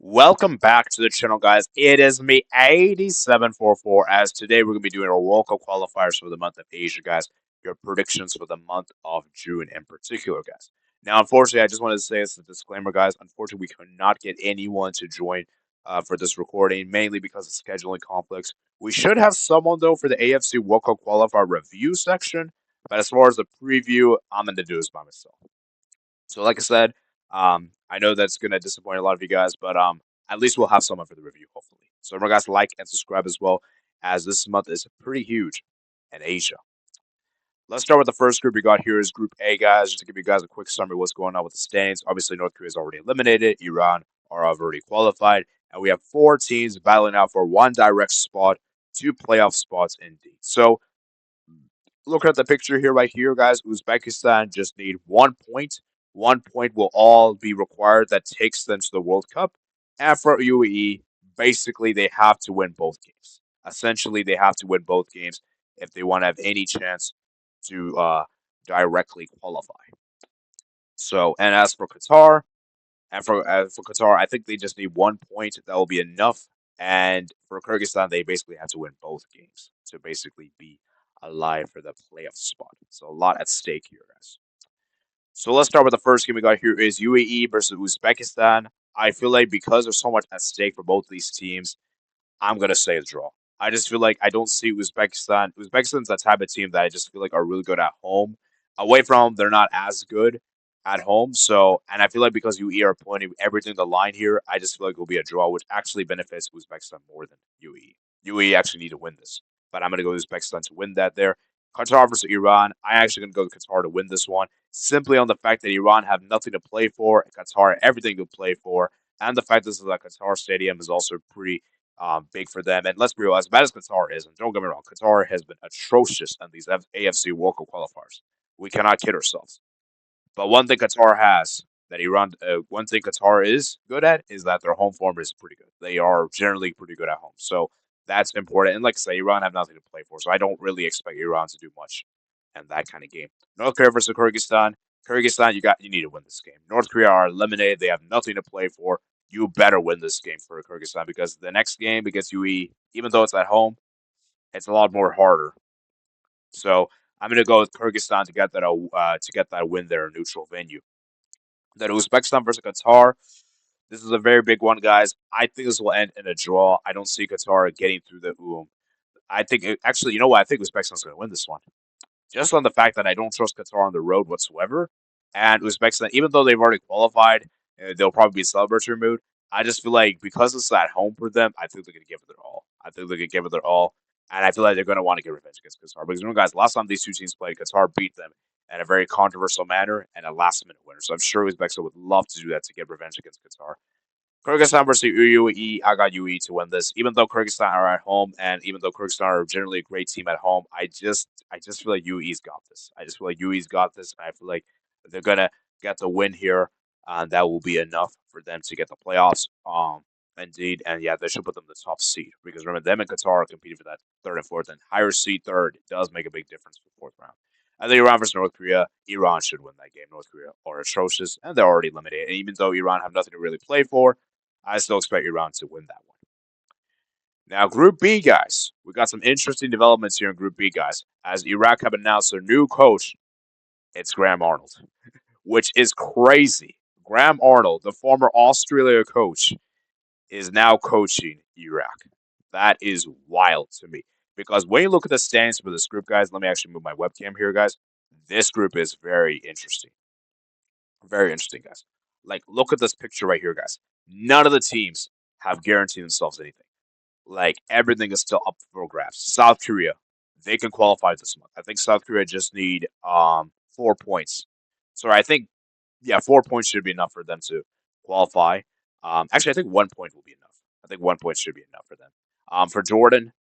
Welcome back to the channel, guys. It is me, 8744, as today we're going to be doing our World Cup qualifiers for the month of Asia, guys. Your predictions for the month of June in particular, guys. Now, unfortunately, I just wanted to say as a disclaimer, guys. Unfortunately, we could not get anyone to join for this recording, mainly because of scheduling conflicts. We should have someone, though, for the AFC World Cup qualifier review section, but as far as the preview, I'm going to do this by myself. So, like I said, I know that's going to disappoint a lot of you guys, but at least we'll have someone for the review, hopefully. So, remember, guys, like and subscribe as well, as this month is pretty huge in Asia. Let's start with the first group we got here is Group A, guys. Just to give you guys a quick summary of what's going on with the standings. Obviously, North Korea is already eliminated. Iran are already qualified. And we have four teams battling out for one direct spot, two playoff spots indeed. So, looking at the picture here, right here, guys, Uzbekistan just need 1 point. 1 point will all be required that takes them to the World Cup. And for UAE, basically, they have to win both games. Essentially, they have to win both games if they want to have any chance to directly qualify. So, and as for Qatar, I think they just need 1 point. That will be enough. And for Kyrgyzstan, they basically have to win both games to basically be alive for the playoff spot. So a lot at stake here, guys. So let's start with the first game we got here is UAE versus Uzbekistan. I feel like because there's so much at stake for both these teams, I'm gonna say a draw. I just feel like I don't see Uzbekistan. Uzbekistan's that type of team that I just feel like are really good at home. Away from home, they're not as good at home. So, and I feel like because UE are putting everything on the line here, I just feel like it will be a draw, which actually benefits Uzbekistan more than UAE. UAE actually need to win this, but I'm gonna go Uzbekistan to win that there. Qatar versus Iran. I actually gonna go with Qatar to win this one, simply on the fact that Iran have nothing to play for, and Qatar everything to play for, and the fact this is a Qatar stadium is also pretty big for them. And let's be real, as bad as Qatar is, and don't get me wrong, Qatar has been atrocious in these AFC World Cup qualifiers. We cannot kid ourselves. But one thing Qatar has that one thing Qatar is good at is that their home form is pretty good. They are generally pretty good at home, so that's important. And like I say, Iran have nothing to play for, so I don't really expect Iran to do much in that kind of game. North Korea versus Kyrgyzstan. Kyrgyzstan, you need to win this game. North Korea are eliminated; they have nothing to play for. You better win this game for Kyrgyzstan because the next game against UE, even though it's at home, it's a lot more harder. So I'm gonna go with Kyrgyzstan to get that win there, in a neutral venue. Then Uzbekistan versus Qatar. This is a very big one, guys. I think this will end in a draw. I don't see Qatar getting through the I think actually, you know what? I think Uzbekistan's going to win this one, just on the fact that I don't trust Qatar on the road whatsoever. And Uzbekistan, even though they've already qualified, they'll probably be in celebratory mood. I just feel like because it's at home for them, I think they're going to give it their all. I think they're going to give it their all. And I feel like they're going to want to get revenge against Qatar. Because, guys, last time these two teams played, Qatar beat them in a very controversial manner and a last minute winner. So I'm sure Uzbekistan would love to do that to get revenge against Qatar. Kyrgyzstan versus UAE, I got UAE to win this. Even though Kyrgyzstan are at home, and even though Kyrgyzstan are generally a great team at home, I just feel like UAE's got this. I just feel like UAE's got this, and I feel like they're gonna get the win here, and that will be enough for them to get the playoffs. Indeed, and yeah, they should put them in the top seed because remember them and Qatar are competing for that third and fourth, and higher seed third does make a big difference for the fourth round. And then Iran versus North Korea. Iran should win that game. North Korea are atrocious, and they're already eliminated. And even though Iran have nothing to really play for, I still expect Iran to win that one. Now, Group B, guys. We got some interesting developments here in Group B, guys. As Iraq have announced their new coach, it's Graham Arnold, which is crazy. Graham Arnold, the former Australia coach, is now coaching Iraq. That is wild to me. Because when you look at the standings for this group, guys, let me actually move my webcam here, guys. This group is very interesting. Very interesting, guys. Like, look at this picture right here, guys. None of the teams have guaranteed themselves anything. Like, everything is still up for grabs. South Korea, they can qualify this month. I think South Korea just need 4 points. So I think, yeah, 4 points should be enough for them to qualify. Actually, I think 1 point will be enough. I think 1 point should be enough for them. For Jordan,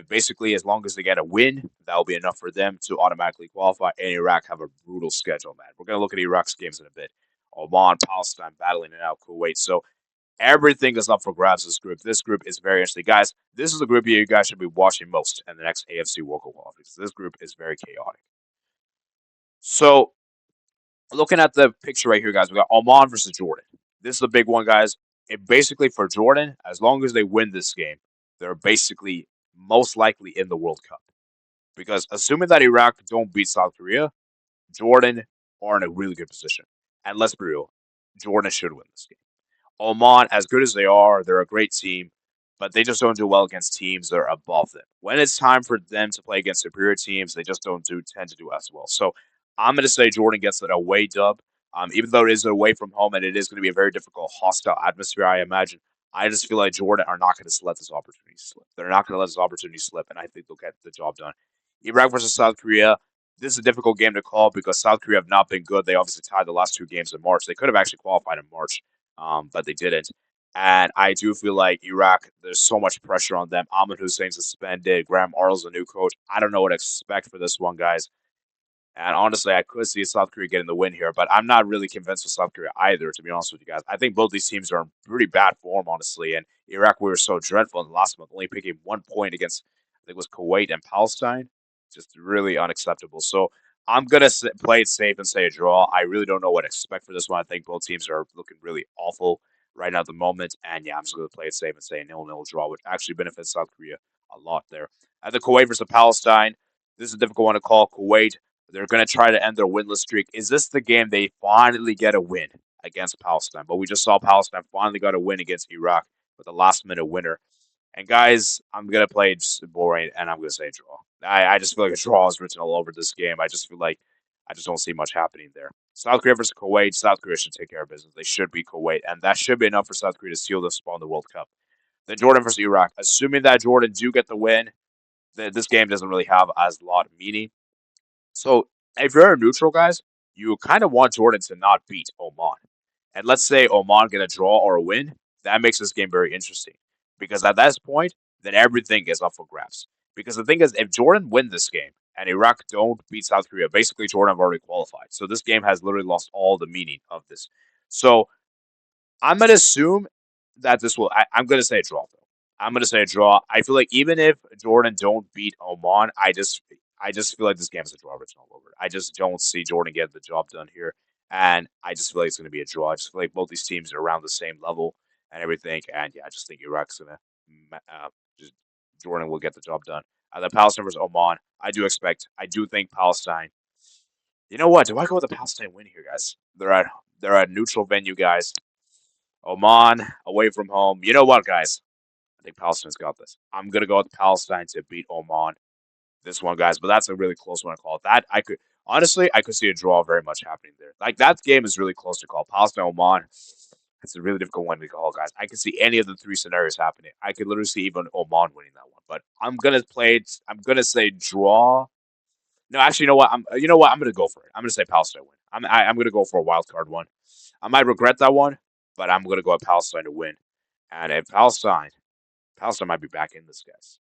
basically, as long as they get a win, that will be enough for them to automatically qualify. And Iraq have a brutal schedule, man. We're going to look at Iraq's games in a bit. Oman, Palestine battling it out, Kuwait. So everything is up for grabs. This group is very interesting, guys. This is the group you guys should be watching most in the next AFC World Cup qualifiers. This group is very chaotic. So, looking at the picture right here, guys, we got Oman versus Jordan. This is a big one, guys. it basically for Jordan, as long as they win this game, they're basically most likely in the World Cup. Because assuming that Iraq don't beat South Korea, Jordan are in a really good position. And let's be real, Jordan should win this game. Oman, as good as they are, they're a great team, but they just don't do well against teams that are above them. When it's time for them to play against superior teams, they just don't do tend to do as well. So I'm going to say Jordan gets an away dub. Even though it is away from home and it is going to be a very difficult, hostile atmosphere, I imagine. I just feel like Jordan are not going to let this opportunity slip. They're not going to let this opportunity slip, and I think they'll get the job done. Iraq versus South Korea. This is a difficult game to call because South Korea have not been good. They obviously tied the last two games in March. They could have actually qualified in March, but they didn't. And I do feel like Iraq, there's so much pressure on them. Ahmed Hussein's suspended. Graham Arl's the new coach. I don't know what to expect for this one, guys. And honestly, I could see South Korea getting the win here, but I'm not really convinced with South Korea either, to be honest with you guys. I think both these teams are in pretty bad form, honestly. And Iraq, we were so dreadful in the last month, only picking 1 point against, I think it was Kuwait and Palestine. Just really unacceptable. So I'm going to play it safe and say a draw. I really don't know what to expect for this one. I think both teams are looking really awful right now at the moment. And yeah, I'm just going to play it safe and say a 0-0 draw, which actually benefits South Korea a lot there. At the Kuwait versus Palestine, this is a difficult one to call. Kuwait, they're going to try to end their winless streak. Is this the game they finally get a win against Palestine? But we just saw Palestine finally got a win against Iraq with a last minute winner. And guys, I'm going to play just boring and I'm going to say draw. I just feel like a draw is written all over this game. I just feel like I just don't see much happening there. South Korea versus Kuwait. South Korea should take care of business. They should beat Kuwait. And that should be enough for South Korea to seal their spot in the World Cup. Then Jordan versus Iraq. Assuming that Jordan do get the win, this game doesn't really have as a lot of meaning. So if you're a neutral, guys, you kind of want Jordan to not beat Oman. And let's say Oman get a draw or a win, that makes this game very interesting. Because at that point, then everything is up for grabs. Because the thing is, if Jordan win this game and Iraq don't beat South Korea, basically Jordan have already qualified. So this game has literally lost all the meaning of this. So I'm gonna assume that this will. I'm gonna say a draw though. I'm gonna say a draw. I feel like even if Jordan don't beat Oman, I just feel like this game is a draw written all over it. I just don't see Jordan getting the job done here, and I just feel like it's gonna be a draw. I just feel like both these teams are around the same level and everything, and yeah, I just think Iraq's gonna just Jordan will get the job done. The Palestine versus Oman, I do think Palestine. You know what? Do I go with the Palestine win here, guys? They're at neutral venue, guys. Oman away from home. You know what, guys? I think Palestine's got this. I'm gonna go with Palestine to beat Oman. This one, guys, but that's a really close one to call. That I could honestly, I could see a draw very much happening there. Like that game is really close to call. Palestine Oman. It's a really difficult one to call, guys. I could see any of the three scenarios happening. I could literally see even Oman winning that one. But I'm gonna play it. I'm gonna say draw. No, actually, you know what? I'm gonna go for it. I'm gonna say Palestine win. I'm gonna go for a wild card one. I might regret that one, but I'm gonna go with Palestine to win. And if Palestine might be back in this, guys.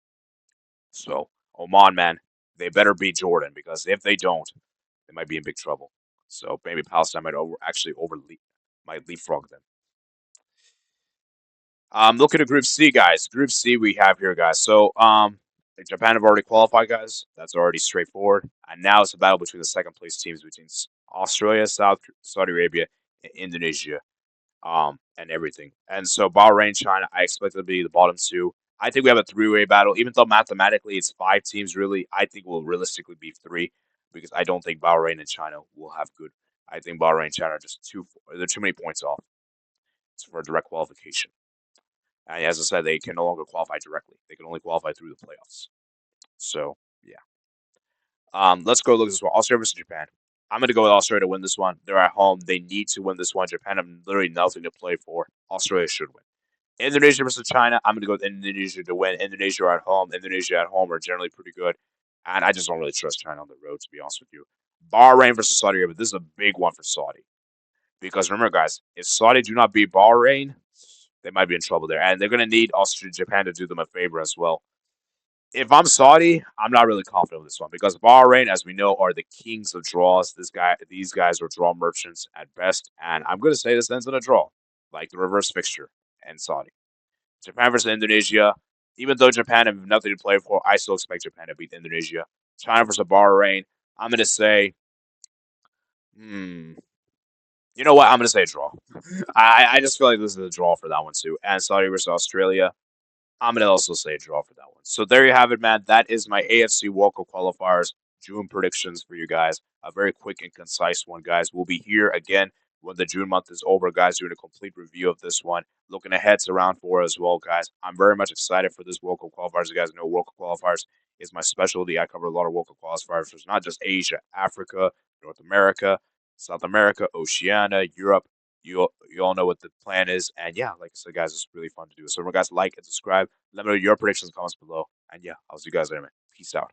So Oman, man, they better beat Jordan because if they don't, they might be in big trouble. So maybe Palestine might leapfrog them. Looking at Group C, guys. Group C we have here, guys. So Japan have already qualified, guys. That's already straightforward. And now it's a battle between the second place teams between Australia, Saudi Arabia, and Indonesia. And everything. And so Bahrain, China, I expect it to be the bottom two. I think we have a three-way battle, even though mathematically it's five teams. Really, I think will realistically be three because I don't think Bahrain and China will have good. I think Bahrain and China are just too. They're too many points off for direct qualification. And as I said, they can no longer qualify directly. They can only qualify through the playoffs. So yeah. Let's go look at this one. Australia versus Japan. I'm going to go with Australia to win this one. They're at home. They need to win this one. Japan have literally nothing to play for. Australia should win. Indonesia versus China. I'm going to go with Indonesia to win. Indonesia are at home. Indonesia at home are generally pretty good. And I just don't really trust China on the road, to be honest with you. Bahrain versus Saudi Arabia. This is a big one for Saudi. Because remember, guys, if Saudi do not beat Bahrain, they might be in trouble there. And they're going to need Japan to do them a favor as well. If I'm Saudi, I'm not really confident with this one because Bahrain, as we know, are the kings of draws. These guys are draw merchants at best, and I'm going to say this ends in a draw, like the reverse fixture and Saudi. Japan versus Indonesia. Even though Japan have nothing to play for, I still expect Japan to beat Indonesia. China versus Bahrain. I'm going to say, hmm, You know what? I'm gonna say a draw. I just feel like this is a draw for that one too. And Saudi versus Australia. I'm gonna also say a draw for that one. So there you have it, man. That is my AFC World Cup qualifiers June predictions for you guys. A very quick and concise one, guys. We'll be here again when the June month is over, guys, doing a complete review of this one. Looking ahead to round four as well, guys. I'm very much excited for this World Cup qualifiers. You guys know World Cup qualifiers is my specialty. I cover a lot of World Cup qualifiers. There's not just Asia, Africa, North America, South America, Oceania, Europe. You all know what the plan is. And yeah, like I said, guys, it's really fun to do. So remember, guys, like and subscribe. Let me know your predictions in the comments below. And yeah, I'll see you guys later, man. Peace out.